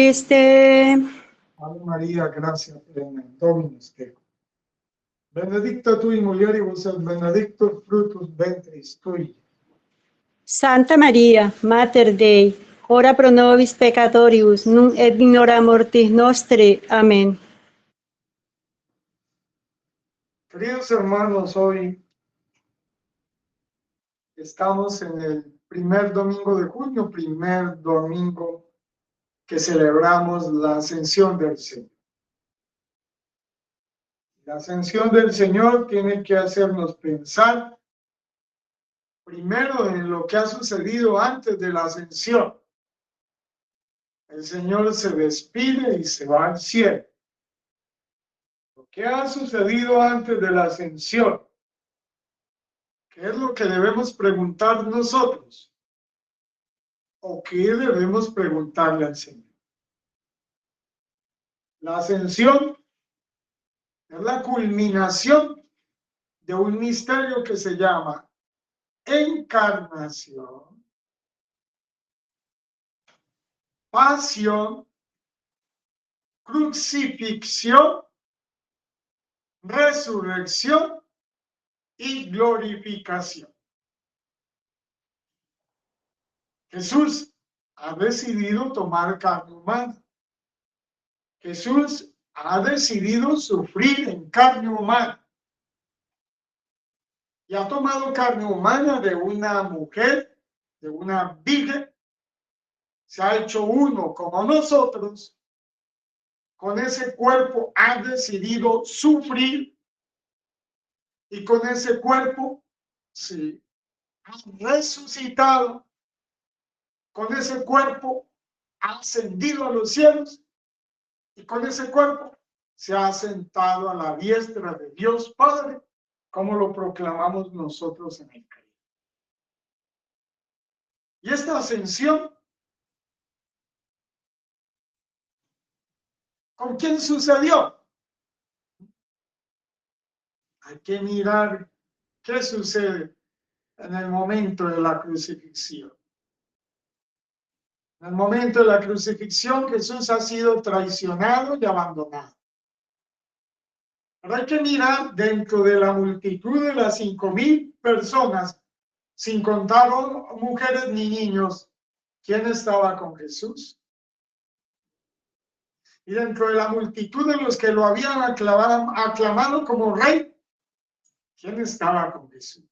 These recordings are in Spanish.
Ave María, gracia plena, Dominus tecum. Benedicta tu in mulieribus et benedictus fructus ventris tui. Santa Maria, Mater Dei, ora pro nobis peccatoribus, nunc et in hora mortis nostre. Amén. Queridos hermanos, hoy estamos en el primer domingo de junio, primer domingo que celebramos la ascensión del Señor. La ascensión del Señor tiene que hacernos pensar primero en lo que ha sucedido antes de la ascensión. El Señor se despide y se va al cielo. ¿Qué ha sucedido antes de la ascensión? ¿Qué es lo que debemos preguntar nosotros? ¿O qué debemos preguntarle al Señor? La ascensión es la culminación de un misterio que se llama encarnación, pasión, crucifixión, resurrección y glorificación. Jesús ha decidido tomar carne humana. Jesús ha decidido sufrir en carne humana. Y ha tomado carne humana de una mujer, de una virgen. Se ha hecho uno como nosotros. Con ese cuerpo ha decidido sufrir. Y con ese cuerpo, sí, ha resucitado. Con ese cuerpo ha ascendido a los cielos. Y con ese cuerpo se ha sentado a la diestra de Dios Padre, como lo proclamamos nosotros en el credo. Y esta ascensión, ¿con quién sucedió? Hay que mirar qué sucede en el momento de la crucifixión. En el momento de la crucifixión, Jesús ha sido traicionado y abandonado. Pero hay que mirar dentro de la multitud de las 5,000 personas, sin contar mujeres ni niños, ¿quién estaba con Jesús? Y dentro de la multitud de los que lo habían aclamado como rey, ¿quién estaba con Jesús?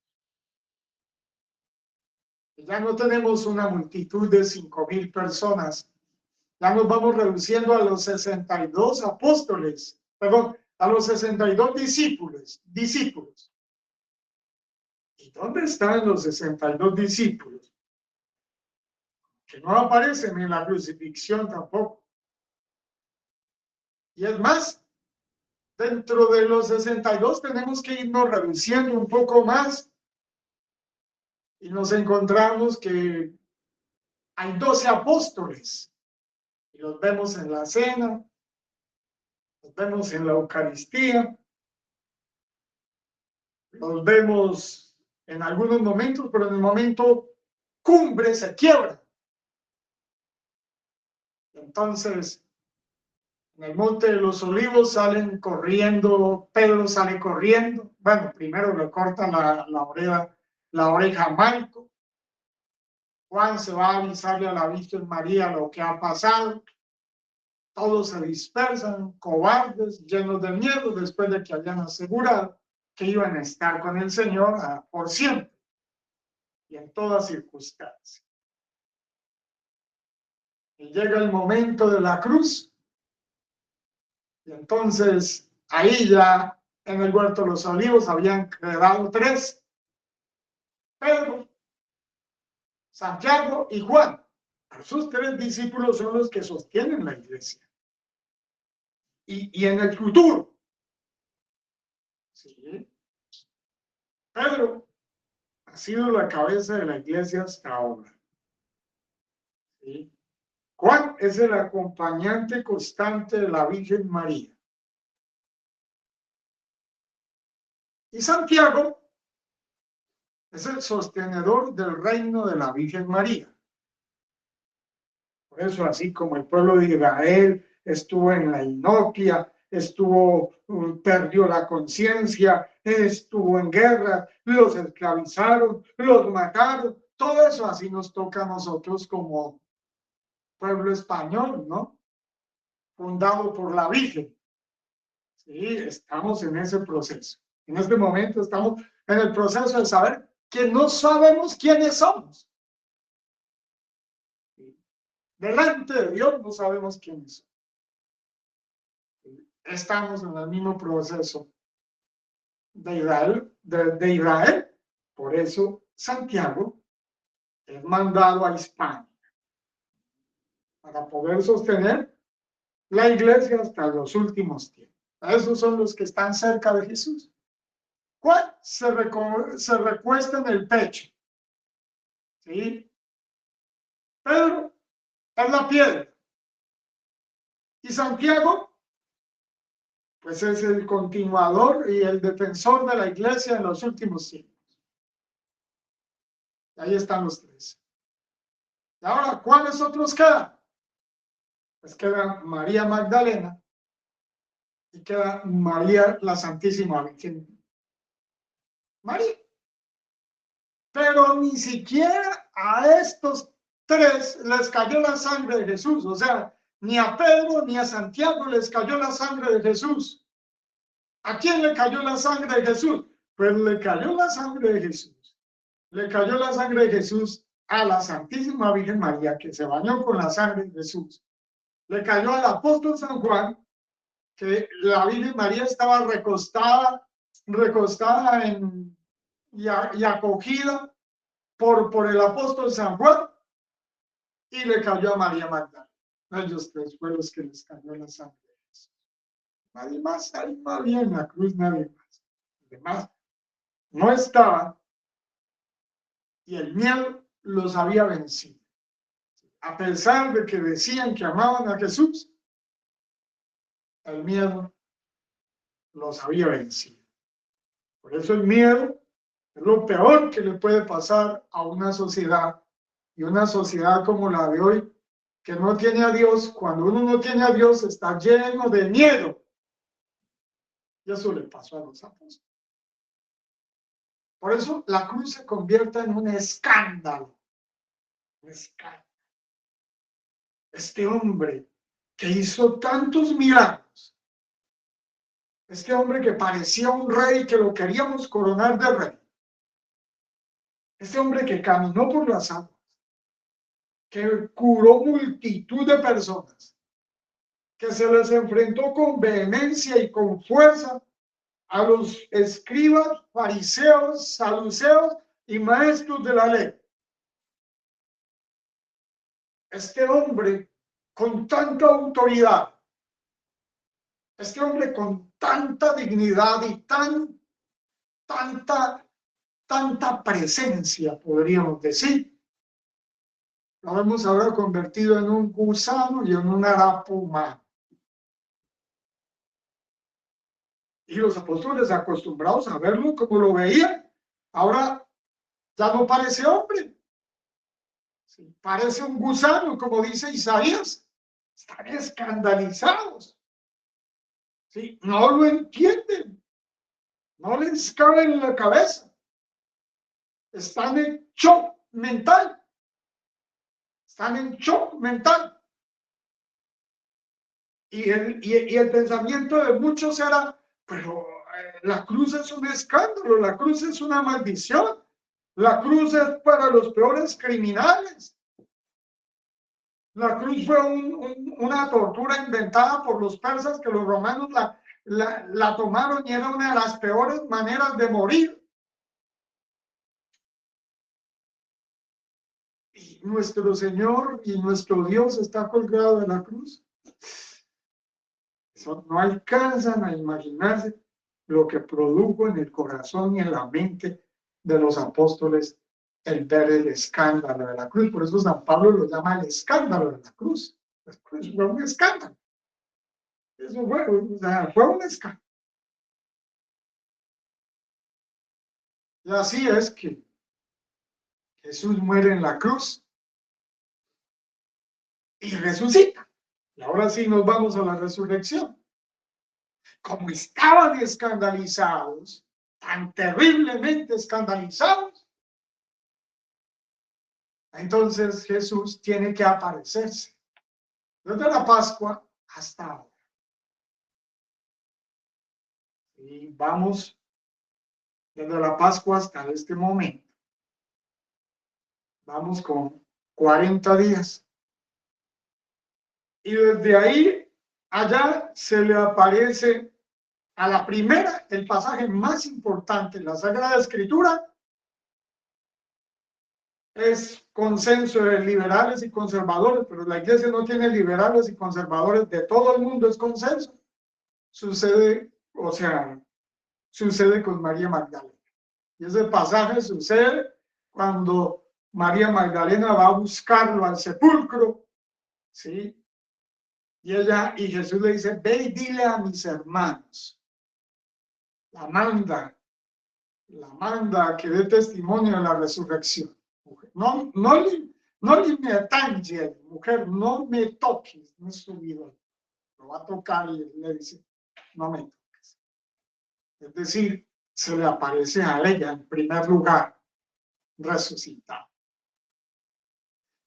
Ya no tenemos una multitud de 5,000 personas. Ya nos vamos reduciendo a los 62 apóstoles, perdón, a los 62 discípulos. ¿Y dónde están los 62 discípulos? Que no aparecen en la crucifixión tampoco. Y es más, dentro de los 62 tenemos que irnos reduciendo un poco más y nos encontramos que hay 12 apóstoles y los vemos en la cena, los vemos en la Eucaristía, los vemos en algunos momentos, pero en el momento cumbre se quiebra. Entonces, en el Monte de los Olivos salen corriendo, Pedro sale corriendo, bueno, primero le cortan la oreja a Marco, Juan se va a avisarle a la Virgen María lo que ha pasado, todos se dispersan, cobardes, llenos de miedo, después de que habían asegurado que iban a estar con el Señor por siempre y en toda circunstancia. Y llega el momento de la cruz, y entonces ahí ya en el huerto de los olivos habían quedado 3, Pedro, Santiago y Juan. Sus 3 discípulos son los que sostienen la iglesia. Y en el futuro, ¿sí? Pedro ha sido la cabeza de la iglesia hasta ahora. ¿Sí? Juan es el acompañante constante de la Virgen María. Y Santiago es el sostenedor del reino de la Virgen María. Por eso, así como el pueblo de Israel estuvo en la inoquia, perdió la conciencia, estuvo en guerra, los esclavizaron, los mataron, todo eso así nos toca a nosotros como pueblo español, ¿no? Fundado por la Virgen. Sí, estamos en ese proceso. En este momento estamos en el proceso de saber que no sabemos quiénes somos. Delante de Dios no sabemos quiénes somos. Estamos en el mismo proceso de Israel. Por eso Santiago es mandado a Hispania para poder sostener la iglesia hasta los últimos tiempos. Esos son los que están cerca de Jesús. Juan se recuesta en el pecho. ¿Sí? Pedro es la piedra. Y Santiago, pues es el continuador y el defensor de la iglesia en los últimos tiempos. Ahí están los tres. Y ahora, ¿cuáles otros quedan? Pues queda María Magdalena y queda María la Santísima Virgen. María. Pero ni siquiera a estos tres les cayó la sangre de Jesús. O sea, ni a Pedro ni a Santiago les cayó la sangre de Jesús. ¿A quién le cayó la sangre de Jesús? Pues le cayó la sangre de Jesús. Le cayó la sangre de Jesús a la Santísima Virgen María, que se bañó con la sangre de Jesús. Le cayó al apóstol San Juan, que la Virgen María estaba recostada y acogida por el apóstol San Juan, y le cayó a María Magdalena. Ellos tres fue los que les cayó la sangre de Jesús. Nadie más, ahí María en la cruz, nadie más. Además, no estaba, y el miedo los había vencido. A pesar de que decían que amaban a Jesús, el miedo los había vencido. Por eso el miedo es lo peor que le puede pasar a una sociedad, y una sociedad como la de hoy, que no tiene a Dios. Cuando uno no tiene a Dios, está lleno de miedo. Y eso le pasó a los apóstoles. Por eso la cruz se convierte en un escándalo. Un escándalo. Este hombre que hizo tantos milagros, este hombre que parecía un rey, que lo queríamos coronar de rey, este hombre que caminó por las aguas, que curó multitud de personas, que se les enfrentó con vehemencia y con fuerza a los escribas, fariseos, saduceos y maestros de la ley. Este hombre con tanta autoridad, este hombre con tanta dignidad y tanta presencia, podríamos decir, lo hemos ahora convertido en un gusano y en un harapo humano. Y los apóstoles, acostumbrados a verlo como lo veían, ahora ya no parece hombre. Sí, parece un gusano, como dice Isaías. Están escandalizados. Sí, no lo entienden. No les cabe en la cabeza. Están en shock mental. Están en shock mental. Y el pensamiento de muchos era, pero la cruz es un escándalo, la cruz es una maldición, la cruz es para los peores criminales. La cruz fue una tortura inventada por los persas, que los romanos la tomaron, y era una de las peores maneras de morir. Y nuestro Señor y nuestro Dios está colgado de la cruz. Eso no alcanzan a imaginarse lo que produjo en el corazón y en la mente de los apóstoles el ver el escándalo de la cruz. Por eso San Pablo lo llama el escándalo de la cruz. La cruz fue un escándalo. Eso fue un escándalo. Y así es que Jesús muere en la cruz y resucita. Y ahora sí nos vamos a la resurrección. Como estaban escandalizados, tan terriblemente escandalizados, entonces Jesús tiene que aparecerse. Desde la Pascua hasta ahora. Y vamos desde la Pascua hasta este momento. Vamos con 40 días. Y desde ahí, allá se le aparece a la primera, el pasaje más importante en la Sagrada Escritura, es consenso de liberales y conservadores, pero la iglesia no tiene liberales y conservadores, de todo el mundo es consenso. Sucede, o sea, sucede con María Magdalena. Y ese pasaje sucede cuando María Magdalena va a buscarlo al sepulcro, ¿sí? Y Jesús le dice, ve y dile a mis hermanos. La manda a que dé testimonio de la resurrección. No le me tange, mujer, no me toques, no es tu vida. Lo va a tocar y le dice, no me toques. Es decir, se le aparece a ella en primer lugar, resucitada.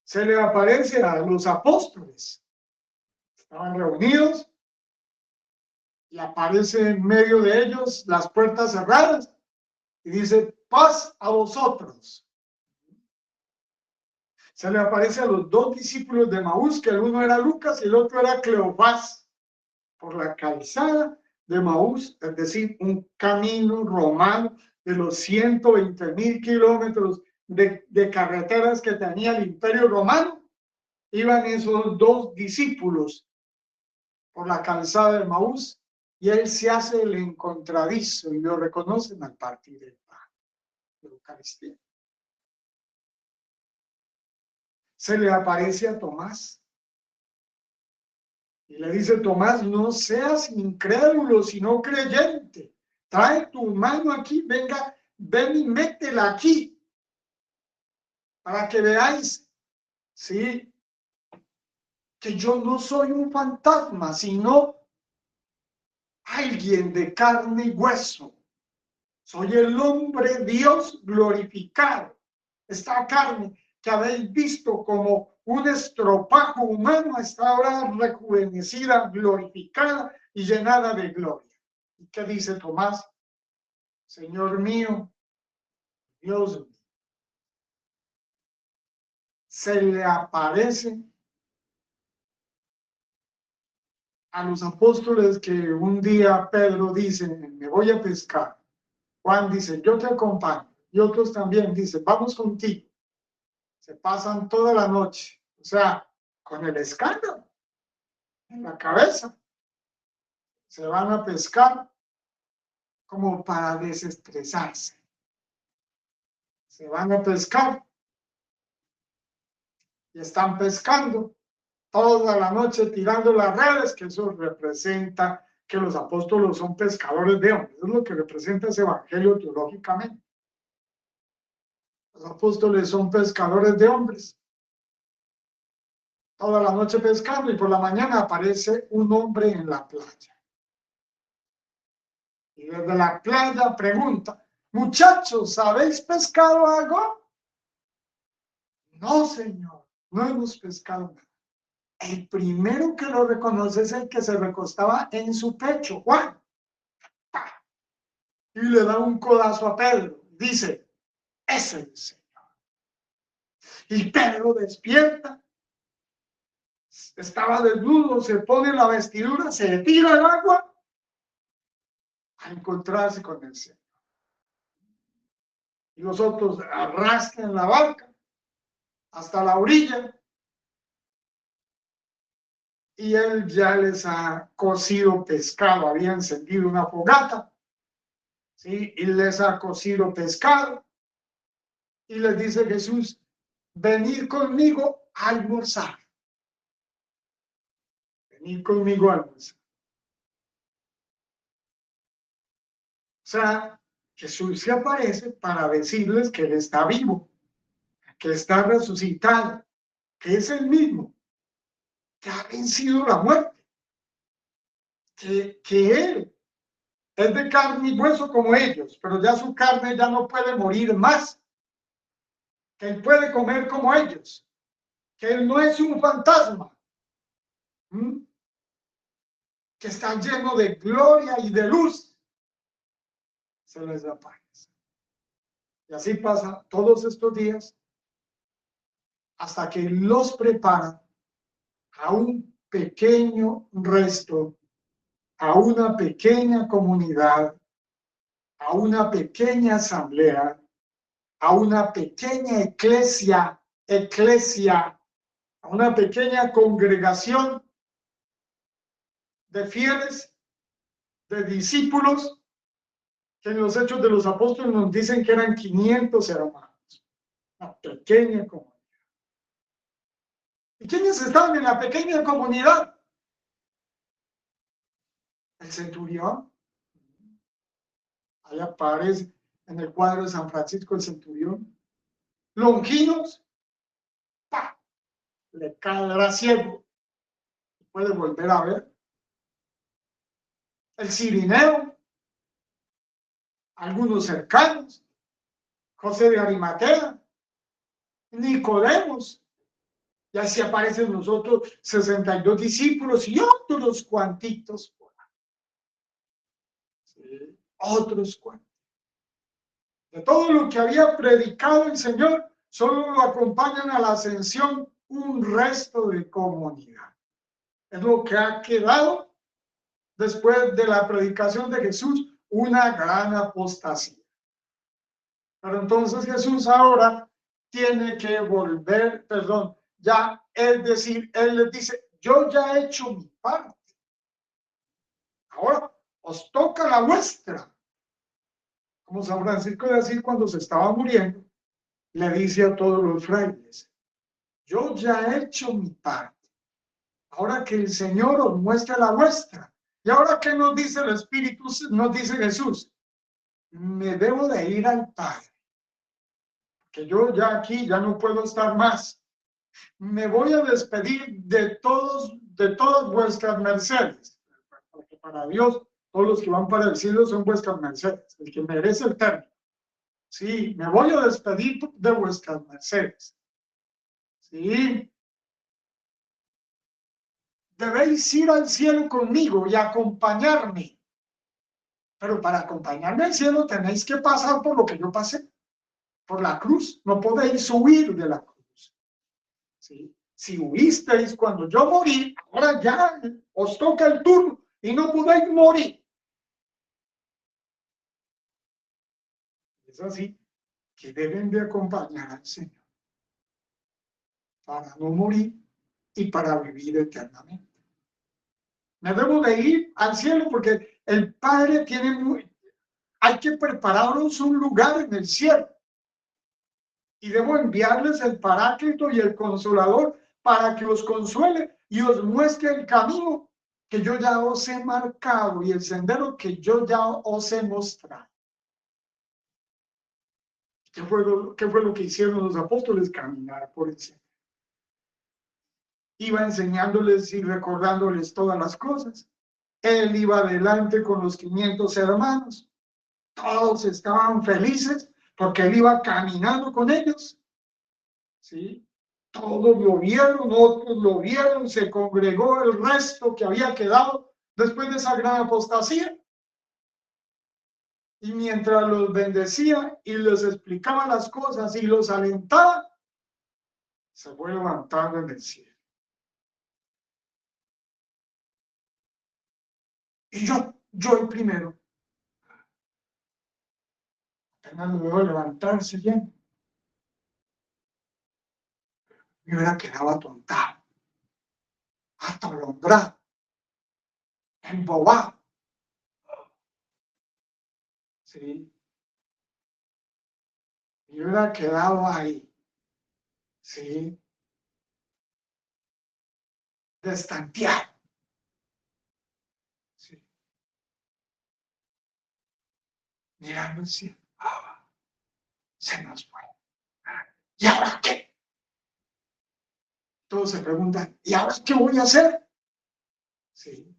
Se le aparece a los apóstoles. Estaban reunidos y aparece en medio de ellos las puertas cerradas y dice, paz a vosotros. Se le aparece a los dos discípulos de Maús, que el uno era Lucas y el otro era Cleofás, por la calzada de Maús, es decir, un camino romano de los 120.000 kilómetros de carreteras que tenía el Imperio Romano. Iban esos dos discípulos por la calzada de Maús y él se hace el encontradizo y lo reconocen al partir del pan de la Eucaristía. Se le aparece a Tomás y le dice, Tomás, no seas incrédulo, sino creyente. Trae tu mano aquí, venga, ven y métela aquí para que veáis, sí, que yo no soy un fantasma, sino alguien de carne y hueso. Soy el hombre Dios glorificado. Esta carne que habéis visto como un estropajo humano está ahora rejuvenecida, glorificada y llenada de gloria. ¿Y qué dice Tomás? Señor mío, Dios mío. Se le aparece a los apóstoles que un día Pedro dice, me voy a pescar. Juan dice, yo te acompaño. Y otros también dicen, vamos contigo. Se pasan toda la noche, o sea, con el escándalo en la cabeza. Se van a pescar como para desestresarse. Se van a pescar y están pescando toda la noche tirando las redes, que eso representa que los apóstoles son pescadores de hombres. Eso es lo que representa ese evangelio teológicamente. Los apóstoles son pescadores de hombres. Toda la noche pescando y por la mañana aparece un hombre en la playa. Y desde la playa pregunta, muchachos, ¿habéis pescado algo? No, señor, no hemos pescado nada. El primero que lo reconoce es el que se recostaba en su pecho, Juan. Y le da un codazo a Pedro. Dice, es el Señor. Y Pedro despierta. Estaba desnudo, se pone la vestidura, se tira al agua a encontrarse con el Señor. Y los otros arrastran la barca hasta la orilla. Y él ya les ha cocido pescado, había encendido una fogata, ¿sí? Y les ha cocido pescado. Y les dice Jesús, venid conmigo a almorzar. Venid conmigo a almorzar. O sea, Jesús se aparece para decirles que Él está vivo, que está resucitado, que es el mismo. que ha vencido la muerte, que Él es de carne y hueso como ellos, pero ya su carne ya no puede morir más, que Él puede comer como ellos, que Él no es un fantasma, que está lleno de gloria y de luz, se les da paz. Y así pasa todos estos días hasta que los prepara a un pequeño resto, a una pequeña comunidad, a una pequeña asamblea, a una pequeña iglesia, a una pequeña congregación de fieles, de discípulos, que en los Hechos de los Apóstoles nos dicen que eran 500 hermanos, una pequeña comunidad. ¿Y quiénes estaban en la pequeña comunidad? El centurión. Ahí aparece en el cuadro de San Francisco el centurión. Longinos, ¡pah!, le caerá ciego, puede volver a ver. El cirineo, algunos cercanos, José de Arimatea, Nicodemos, y así aparecen nosotros 62 discípulos y otros cuantitos por ahí. Sí, otros cuantos. De todo lo que había predicado el Señor, solo lo acompañan a la ascensión un resto de comunidad. Es lo que ha quedado después de la predicación de Jesús, una gran apostasía. Pero entonces Jesús ahora tiene que volver, ya, es decir, Él les dice, yo ya he hecho mi parte. Ahora os toca la vuestra. Como San Francisco de Asís, cuando se estaba muriendo, le dice a todos los frailes, yo ya he hecho mi parte. Ahora que el Señor os muestra la vuestra. Y ahora que nos dice el Espíritu, nos dice Jesús, me debo de ir al Padre, que yo ya aquí ya no puedo estar más. Me voy a despedir de todas vuestras mercedes, porque para Dios todos los que van para el cielo son vuestras mercedes, el que merece el término. Sí, me voy a despedir de vuestras mercedes. Sí. Debéis ir al cielo conmigo y acompañarme. Pero para acompañarme al cielo tenéis que pasar por lo que yo pasé, por la cruz. No podéis huir de la cruz. ¿Sí? Si huisteis cuando yo morí, ahora ya os toca el turno y no podéis morir. Es así que deben de acompañar al Señor para no morir y para vivir eternamente. Me debo de ir al cielo porque el Padre hay que prepararos un lugar en el cielo. Y debo enviarles el Paráclito y el Consolador para que os consuele y os muestre el camino que yo ya os he marcado y el sendero que yo ya os he mostrado. ¿Qué fue lo que hicieron los apóstoles? Caminar por el cielo. Iba enseñándoles y recordándoles todas las cosas. Él iba adelante con los 500 hermanos. Todos estaban felices porque él iba caminando con ellos. ¿Sí? Todos lo vieron, otros lo vieron, se congregó el resto que había quedado después de esa gran apostasía. Y mientras los bendecía y les explicaba las cosas y los alentaba, se fue levantando en el cielo. Y yo el primero, apenas lo veo levantarse bien, me hubiera quedado atontado, atolondrado, embobado. ¿Sí? Me hubiera quedado ahí, ¿sí? Destanteado. ¿Sí? Mirando el cielo. Se nos fue. ¿Y ahora qué? todos se preguntan, ¿y ahora qué voy a hacer? Sí,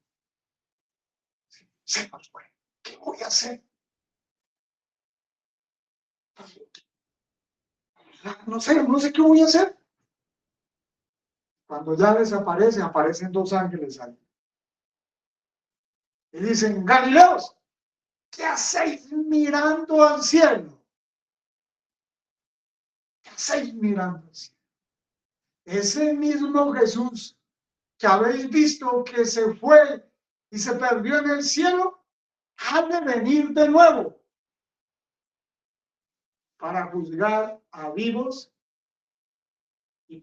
se nos fue. ¿Qué voy a hacer? No sé qué voy a hacer. Cuando ya desaparece, aparecen dos ángeles ahí. Y dicen, Galileos, ¿qué hacéis mirando al cielo? ¿Qué hacéis mirando al cielo? Ese mismo Jesús que habéis visto que se fue y se perdió en el cielo, ha de venir de nuevo para juzgar a vivos y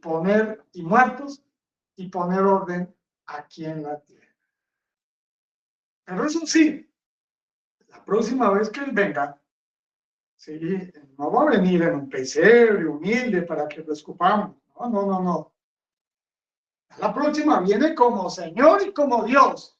muertos y poner orden aquí en la tierra. Pero eso sí, la próxima vez que él venga, sí, no va a venir en un pesebre humilde para que lo escupamos. No. La próxima viene como Señor y como Dios.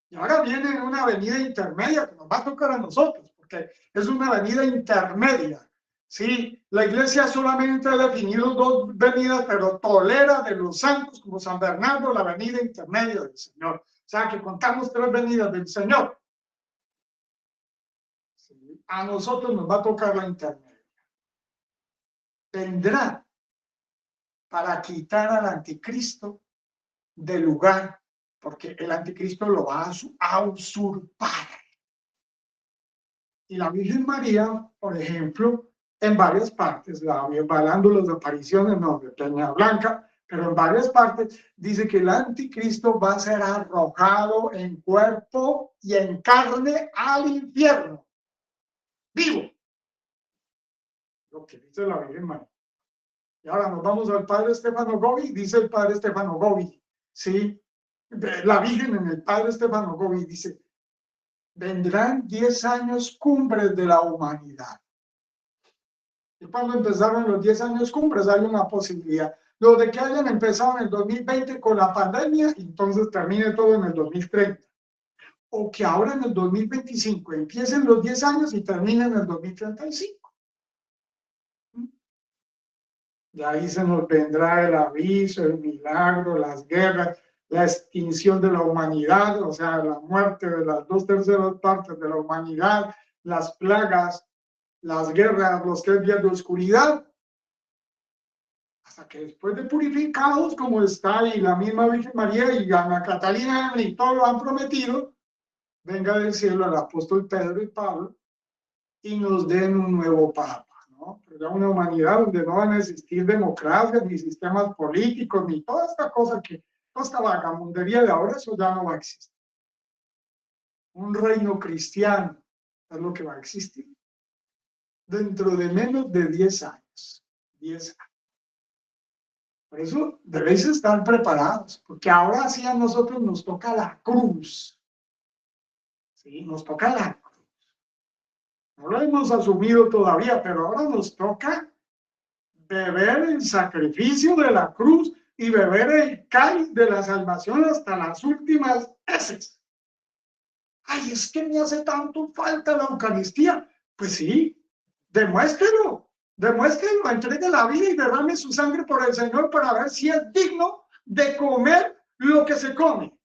Y ahora viene en una avenida intermedia que nos va a tocar a nosotros, porque es una avenida intermedia. Sí, la iglesia solamente ha definido dos venidas, pero tolera de los santos como San Bernardo la avenida intermedia del Señor. O sea que contamos tres venidas del Señor. Sí, a nosotros nos va a tocar la intermedia. Vendrá para quitar al anticristo del lugar, porque el anticristo lo va a usurpar. Y la Virgen María, por ejemplo, en varias partes, va dando las apariciones, no de Peña Blanca, pero en varias partes dice que el anticristo va a ser arrojado en cuerpo y en carne al infierno, vivo. Lo que dice la Virgen María. Y ahora nos vamos al padre Stefano Gobbi, dice el padre Stefano Gobbi, ¿sí? La Virgen en el padre Stefano Gobbi dice, vendrán 10 años cumbres de la humanidad. Y cuando empezaron los 10 años cumbres, hay una posibilidad. Lo de que hayan empezado en el 2020 con la pandemia, entonces termine todo en el 2030. O que ahora en el 2025 empiecen los 10 años y terminen en el 2035. Y ahí se nos vendrá el aviso, el milagro, las guerras, la extinción de la humanidad, o sea, la muerte de las 2/3 partes de la humanidad, las plagas, las guerras, los 3 días de oscuridad, hasta que después de purificados, como está y la misma Virgen María y Ana Catalina y todos lo han prometido, venga del cielo el apóstol Pedro y Pablo y nos den un nuevo Papa, ¿no? Pero una humanidad donde no van a existir democracias, ni sistemas políticos, ni toda esta cosa toda esta vagamundería de ahora, eso ya no va a existir. Un reino cristiano es lo que va a existir dentro de menos de 10 años. 10 años. Por eso debéis estar preparados, porque ahora sí a nosotros nos toca la cruz. Sí, nos toca la cruz. No lo hemos asumido todavía, pero ahora nos toca beber el sacrificio de la cruz y beber el cáliz de la salvación hasta las últimas heces. Ay, es que me hace tanto falta la Eucaristía. Pues sí, demuéstrelo, entregue la vida y derrame su sangre por el Señor para ver si es digno de comer lo que se come.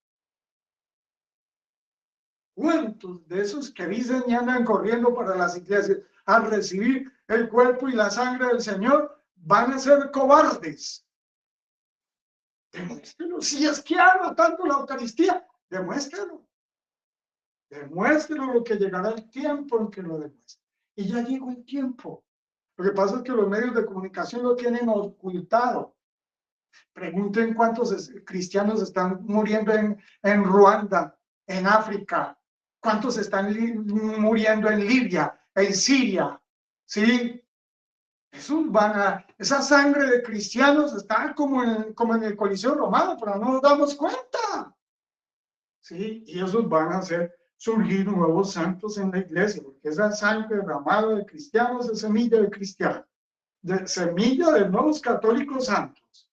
¿Cuántos de esos que dicen y andan corriendo para las iglesias a recibir el cuerpo y la sangre del Señor van a ser cobardes? Demuéstrelo. Si es que ama tanto la Eucaristía, demuéstrelo. Demuéstrelo, lo que llegará el tiempo en que lo demuestre. Y ya llegó el tiempo. Lo que pasa es que los medios de comunicación lo tienen ocultado. Pregunten cuántos cristianos están muriendo en Ruanda, en África. ¿Cuántos están muriendo en Libia, en Siria? ¿Sí? Esa sangre de cristianos está como en el Coliseo Romano, pero no nos damos cuenta. ¿Sí? Y esos van a hacer surgir nuevos santos en la iglesia, porque esa sangre derramada de cristianos es semilla de cristianos, semilla de nuevos católicos santos.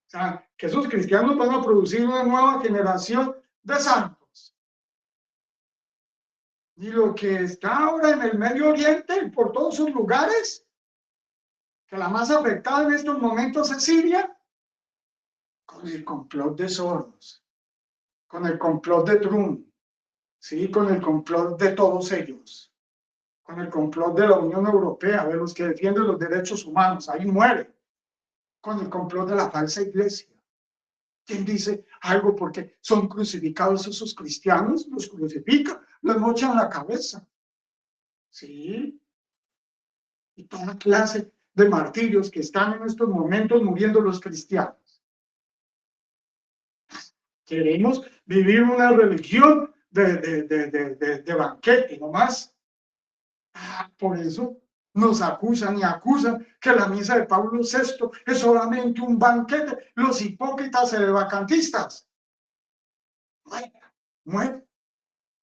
O sea, que esos cristianos van a producir una nueva generación de santos. Y lo que está ahora en el Medio Oriente y por todos sus lugares, que la más afectada en estos momentos es Siria, con el complot de Soros, con el complot de Trump, ¿sí? Con el complot de todos ellos, con el complot de la Unión Europea, de los que defienden los derechos humanos, ahí muere, con el complot de la falsa iglesia. ¿Quién dice algo porque son crucificados esos cristianos? Los crucifican, los mochan la cabeza. ¿Sí? Y toda clase de martirios que están en estos momentos muriendo los cristianos. Queremos vivir una religión de banquete, no más. Por eso nos acusan y acusan que la misa de Pablo VI es solamente un banquete. Los hipócritas vacantistas. Mueran,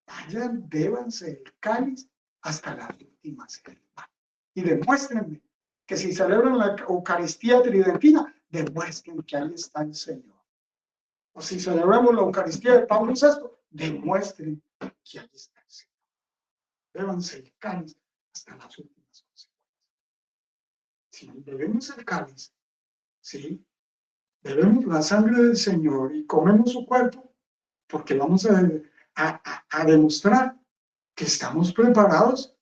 vayan, bébanse el cáliz hasta la última celebra. Y demuéstrenme que si celebran la Eucaristía tridentina, demuestren que ahí está el Señor. O si celebramos la Eucaristía de Pablo VI, demuestren que ahí está el Señor. Bébanse el cáliz hasta las últimas consecuencias. Si bebemos el cáliz, ¿sí? Bebemos la sangre del Señor y comemos su cuerpo, porque vamos a demostrar que estamos preparados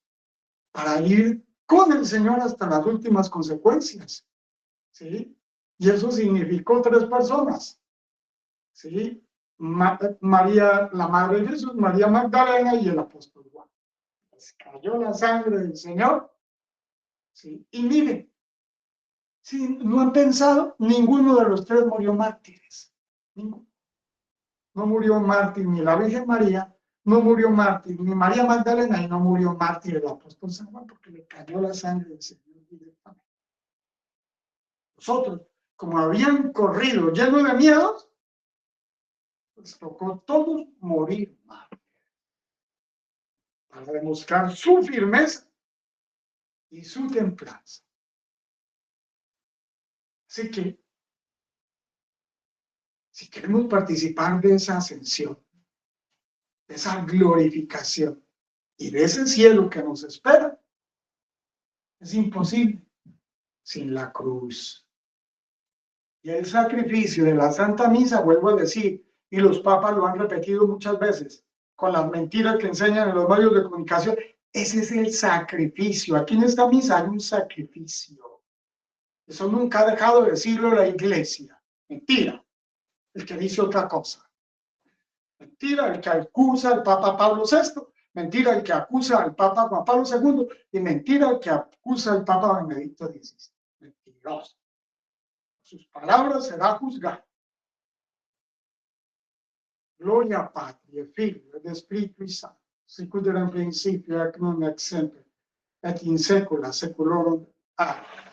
para ir con el Señor hasta las últimas consecuencias, ¿sí? Y eso significó 3 personas, ¿sí? María, la madre de Jesús, María Magdalena y el apóstol Juan. Les cayó la sangre del Señor, ¿sí? Y miren, si no han pensado, ninguno de los 3 murió mártires. Ninguno. No murió mártir ni la Virgen María, no murió mártir ni María Magdalena y no murió mártir el apóstol San Juan porque le cayó la sangre del Señor directamente. Nosotros, como habían corrido llenos de miedos, les tocó todos morir mártires para demostrar su firmeza y su templanza. Así que, si queremos participar de esa ascensión, de esa glorificación y de ese cielo que nos espera, es imposible sin la cruz. Y el sacrificio de la Santa Misa, vuelvo a decir, y los papas lo han repetido muchas veces, con las mentiras que enseñan en los medios de comunicación, ese es el sacrificio. Aquí en esta misa hay un sacrificio. Eso nunca ha dejado de decirlo la Iglesia. Mentira, el que dice otra cosa. Mentira, el que acusa al Papa Pablo VI. Mentira, el que acusa al Papa Juan Pablo II. Y mentira, el que acusa al Papa Benedicto XVI. Mentiroso. Sus palabras será juzgado. Gloria a Patria, Figlio ed Spiritus Sancto, sicut erat in principio et nunc et semper et in saecula saeculorum. Amen.